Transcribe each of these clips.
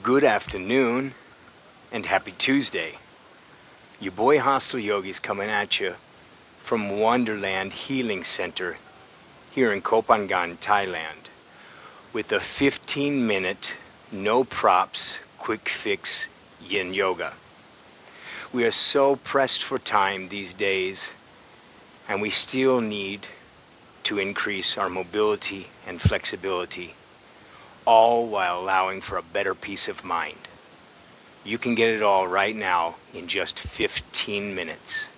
Good afternoon and happy Tuesday. Your boy Hostel Yogi's coming at you from Wonderland Healing Center here in Koh Phangan, Thailand, with a 15-minute, no props, quick fix yin yoga. We are so pressed for time these days, and we still need to increase our mobility and flexibility, all while allowing for a better peace of mind. You can get it all right now in just 15 minutes.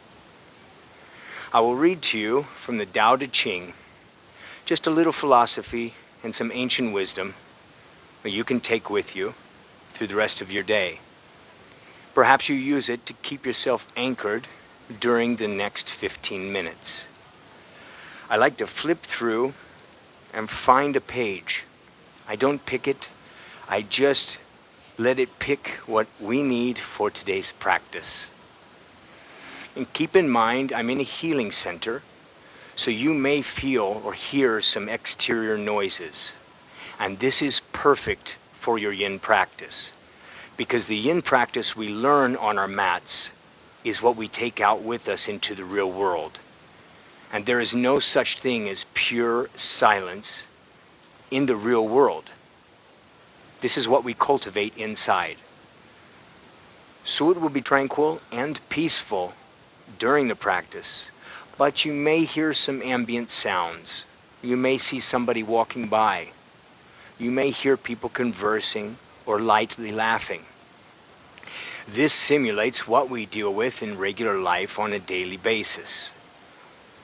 I will read to you from the Tao Te Ching, just a little philosophy and some ancient wisdom that you can take with you through the rest of your day. Perhaps you use it to keep yourself anchored during the next 15 minutes. I like to flip through and find a page. I don't pick it, I just let it pick what we need for today's practice. And keep in mind, I'm in a healing center, so you may feel or hear some exterior noises. And this is perfect for your yin practice, because the yin practice we learn on our mats is what we take out with us into the real world. And there is no such thing as pure silence in the real world. This is what we cultivate inside. So it will be tranquil and peaceful during the practice, but you may hear some ambient sounds. You may see somebody walking by. You may hear people conversing or lightly laughing. This simulates what we deal with in regular life on a daily basis.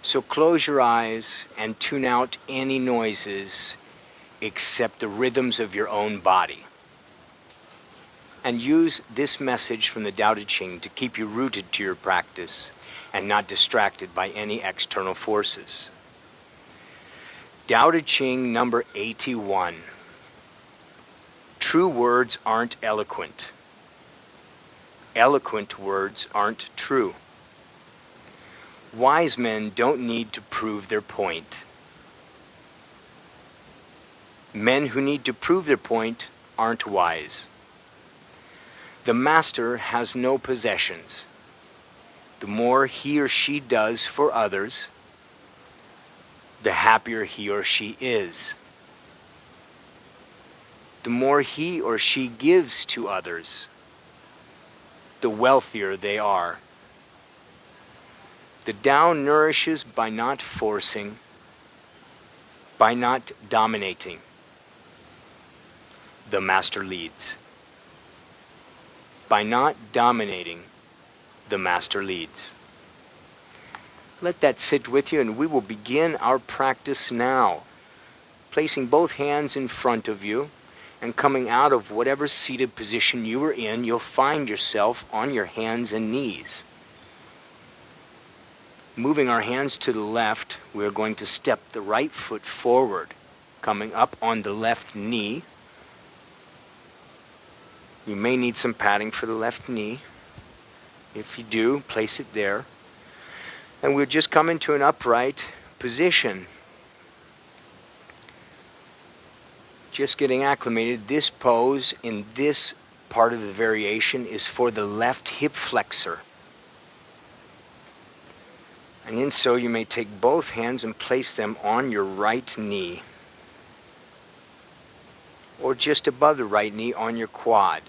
So close your eyes and tune out any noises except the rhythms of your own body. And use this message from the Tao Te Ching to keep you rooted to your practice and not distracted by any external forces. Tao Te Ching number 81. True words aren't eloquent. Eloquent words aren't true. Wise men don't need to prove their point. Men who need to prove their point aren't wise. The master has no possessions. The more he or she does for others, the happier he or she is. The more he or she gives to others, the wealthier they are. The Tao nourishes by not forcing, by not dominating. The master leads. By not dominating, the master leads. Let that sit with you, and we will begin our practice now, placing both hands in front of you and coming out of whatever seated position you are in. You'll find yourself on your hands and knees. Moving our hands to the left, we're going to step the right foot forward, coming up on the left knee. You may need some padding for the left knee. If you do, place it there. And we'll just come into an upright position. Just getting acclimated. This pose in this part of the variation is for the left hip flexor. And in so, you may take both hands and place them on your right knee, or just above the right knee on your quad.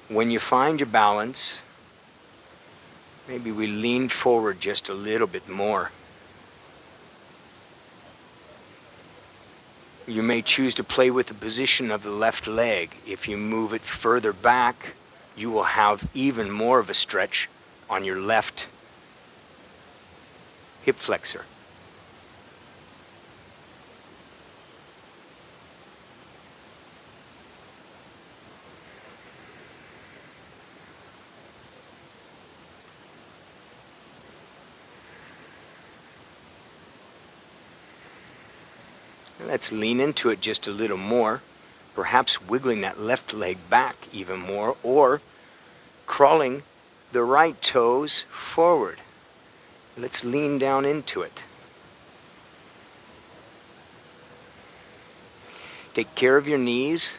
When you find your balance, maybe we lean forward just a little bit more. You may choose to play with the position of the left leg. If you move it further back, you will have even more of a stretch on your left hip flexor. Let's lean into it just a little more, perhaps wiggling that left leg back even more, or crawling the right toes forward. Let's lean down into it. Take care of your knees.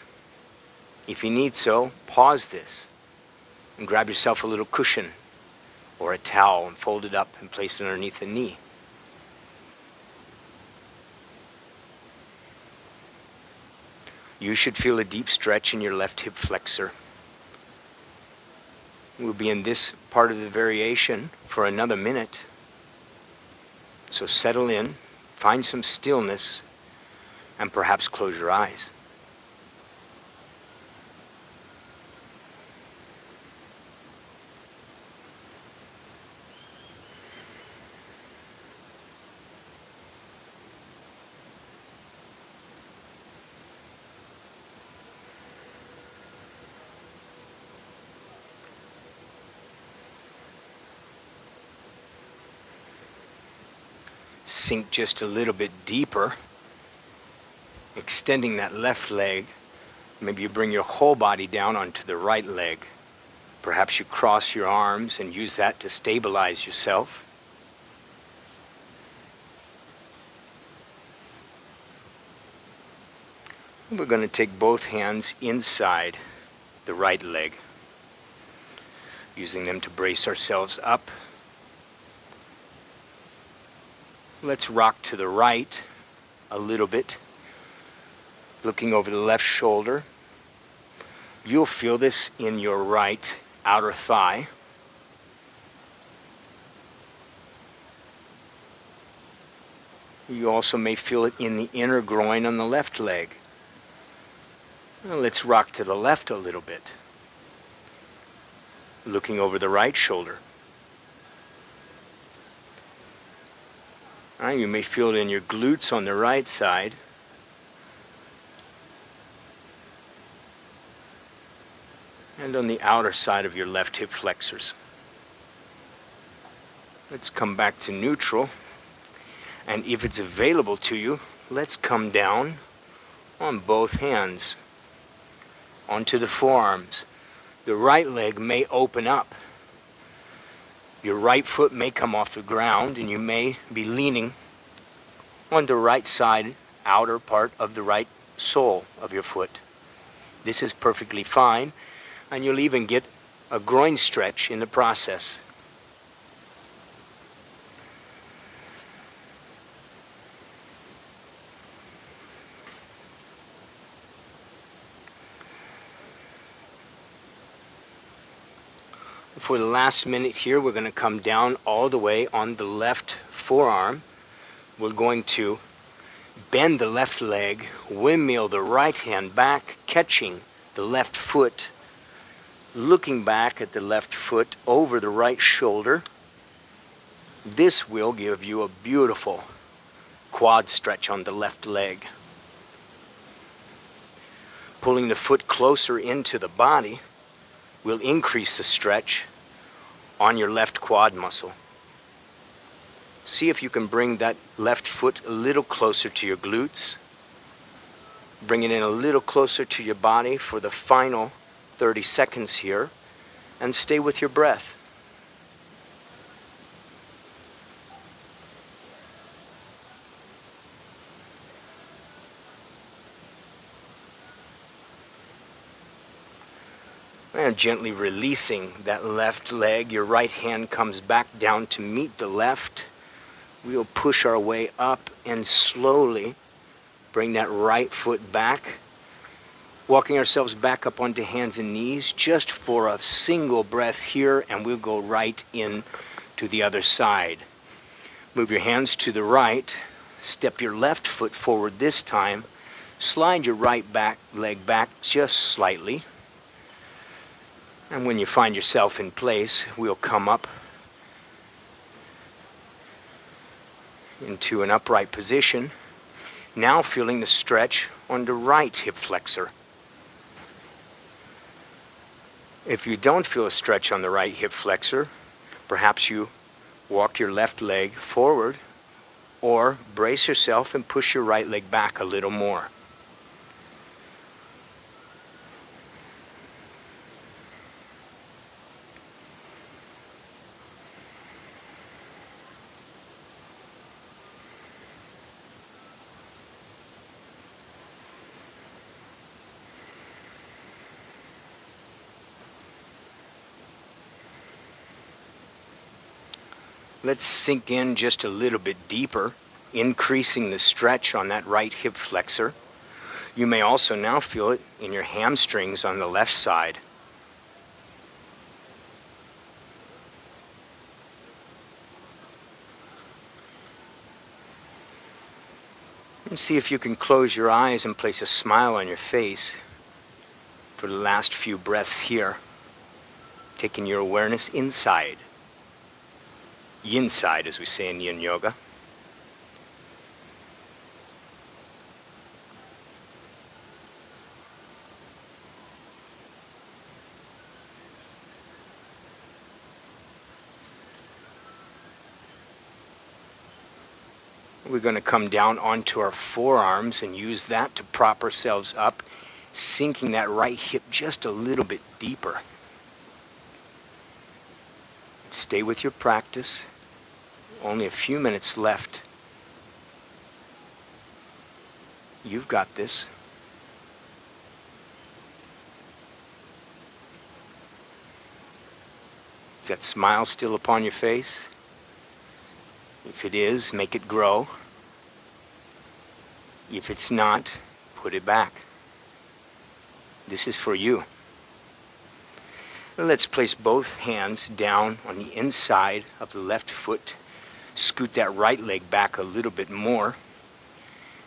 If you need so, pause this and grab yourself a little cushion or a towel and fold it up and place it underneath the knee. You should feel a deep stretch in your left hip flexor. We'll be in this part of the variation for another minute. So settle in, find some stillness, and perhaps close your eyes. Sink just a little bit deeper, extending that left leg. Maybe you bring your whole body down onto the right leg. Perhaps you cross your arms and use that to stabilize yourself. We're going to take both hands inside the right leg, using them to brace ourselves up. Let's rock to the right a little bit, looking over the left shoulder. You'll feel this in your right outer thigh. You also may feel it in the inner groin on the left leg. Now let's rock to the left a little bit, looking over the right shoulder. You may feel it in your glutes on the right side. And on the outer side of your left hip flexors. Let's come back to neutral. And if it's available to you, let's come down on both hands onto the forearms. The right leg may open up. Your right foot may come off the ground, and you may be leaning on the right side, outer part of the right sole of your foot. This is perfectly fine, and you'll even get a groin stretch in the process. For the last minute here, we're going to come down all the way on the left forearm. We're going to bend the left leg, windmill the right hand back, catching the left foot, looking back at the left foot over the right shoulder. This will give you a beautiful quad stretch on the left leg. Pulling the foot closer into the body will increase the stretch on your left quad muscle. See if you can bring that left foot a little closer to your glutes. Bring it in a little closer to your body for the final 30 seconds here, and stay with your breath. And gently releasing that left leg, your right hand comes back down to meet the left. We'll push our way up and slowly bring that right foot back, walking ourselves back up onto hands and knees just for a single breath here, and we'll go right in to the other side. Move your hands to the right, step your left foot forward this time, slide your right leg back just slightly. And when you find yourself in place, we'll come up into an upright position. Now feeling the stretch on the right hip flexor. If you don't feel a stretch on the right hip flexor, perhaps you walk your left leg forward, or brace yourself and push your right leg back a little more. Let's sink in just a little bit deeper, increasing the stretch on that right hip flexor. You may also now feel it in your hamstrings on the left side. And see if you can close your eyes and place a smile on your face for the last few breaths here, taking your awareness inside. Yin side, as we say in Yin Yoga. We're going to come down onto our forearms and use that to prop ourselves up, sinking that right hip just a little bit deeper. Stay with your practice. Only a few minutes left. You've got this. Is that smile still upon your face? If it is, make it grow. If it's not, put it back. This is for you. Let's place both hands down on the inside of the left foot. Scoot that right leg back a little bit more.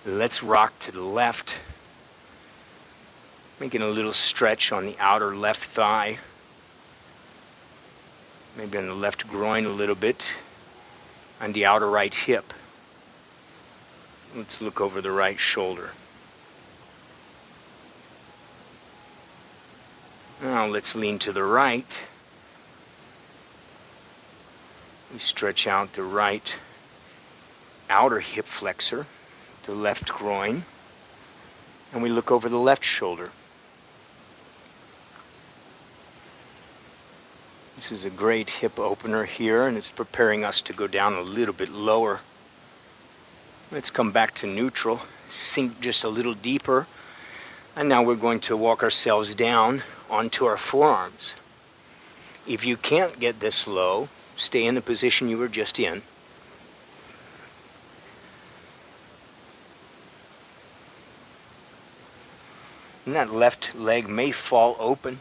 Let's rock to the left. Making a little stretch on the outer left thigh. Maybe on the left groin a little bit. On the outer right hip. Let's look over the right shoulder. Now let's lean to the right. We stretch out the right outer hip flexor, the left groin, and we look over the left shoulder. This is a great hip opener here, and it's preparing us to go down a little bit lower. Let's come back to neutral, sink just a little deeper, and now we're going to walk ourselves down onto our forearms. If you can't get this low, stay in the position you were just in. And that left leg may fall open.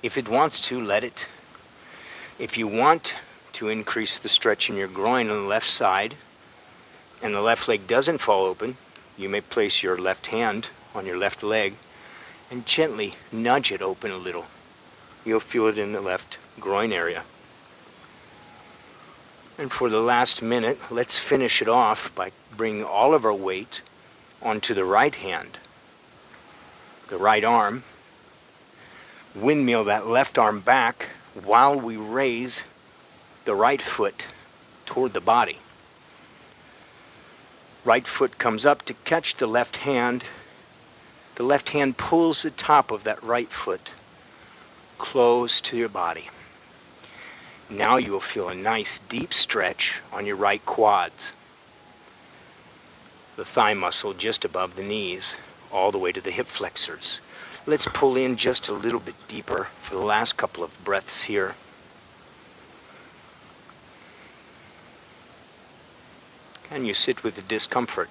If it wants to, let it. If you want to increase the stretch in your groin on the left side, and the left leg doesn't fall open, you may place your left hand on your left leg and gently nudge it open a little. You'll feel it in the left groin area. And for the last minute, let's finish it off by bringing all of our weight onto the right hand, the right arm. Windmill that left arm back while we raise the right foot toward the body. Right foot comes up to catch the left hand. The left hand pulls the top of that right foot close to your body. Now you will feel a nice deep stretch on your right quads. The thigh muscle just above the knees, all the way to the hip flexors. Let's pull in just a little bit deeper for the last couple of breaths here. Can you sit with the discomfort?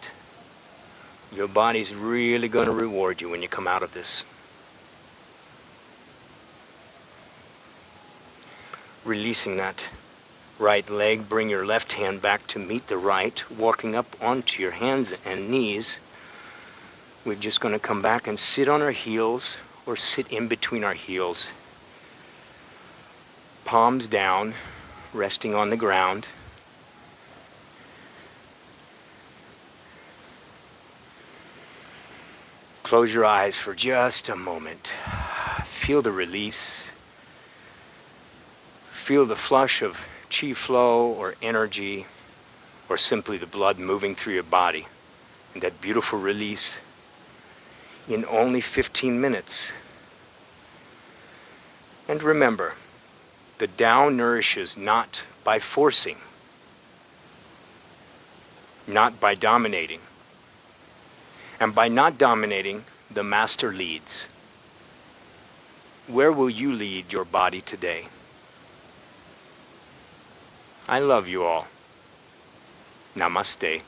Your body's really going to reward you when you come out of this. Releasing that right leg, bring your left hand back to meet the right, walking up onto your hands and knees. We're just going to come back and sit on our heels or sit in between our heels. Palms down, resting on the ground. Close your eyes for just a moment. Feel the release. Feel the flush of chi flow or energy, or simply the blood moving through your body. And that beautiful release in only 15 minutes. And remember, the Tao nourishes not by forcing, not by dominating. And by not dominating, the Master leads. Where will you lead your body today? I love you all. Namaste.